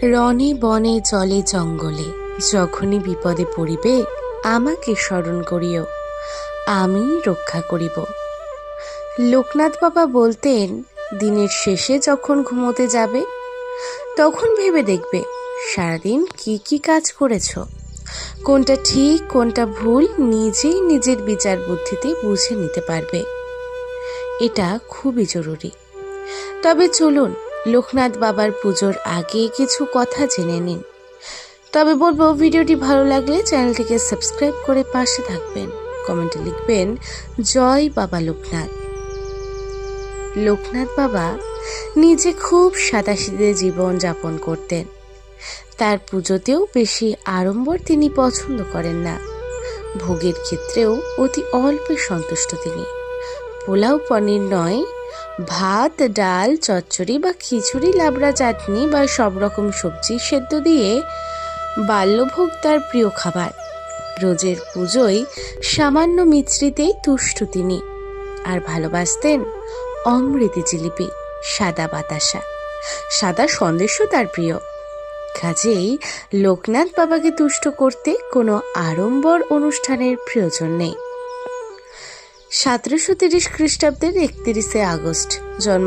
রণে বনে জলে জঙ্গলে যখনই বিপদে পড়িবে আমাকে স্মরণ করিও, আমি রক্ষা করিব। লোকনাথ বাবা বলতেন, দিনের শেষে যখন ঘুমোতে যাবে তখন ভেবে দেখবে সারাদিন কি কি কাজ করেছ, কোনটা ঠিক কোনটা ভুল নিজেই নিজের বিচার বুদ্ধিতে বুঝে নিতে পারবে। এটা খুবই জরুরি। তবে চলুন লোকনাথ বাবার পুজোর আগে কিছু কথা জেনে নিন। তবে বলবো, ভিডিওটি ভালো লাগলে চ্যানেলটিকে সাবস্ক্রাইব করে পাশে থাকবেন। কমেন্টে লিখবেন জয় বাবা লোকনাথ। লোকনাথ বাবা নিজে খুব সাদাসিধে জীবন যাপন করতেন। তার পুজোতেও বেশি আড়ম্বর তিনি পছন্দ করেন না। ভোগের ক্ষেত্রেও অতি অল্পে সন্তুষ্ট তিনি। পোলাও পনির নয়, ভাত ডাল চচ্চড়ি বা খিচুড়ি লাবড়া চাটনি বা সব রকম সবজি সেদ্ধ দিয়ে বাল্যভোগ তার প্রিয় খাবার। রোজের পুজোয় সামান্য মিছরিতেই তুষ্ট তিনি। আর ভালোবাসতেন অমৃতি জিলিপি, সাদা বাতাসা, সাদা সন্দেশও তার প্রিয়। কাজেই লোকনাথ বাবাকে তুষ্ট করতে কোনো আড়ম্বর অনুষ্ঠানের প্রয়োজন নেই। 1730 খ্রিস্টাব্দের 31 আগস্ট জন্ম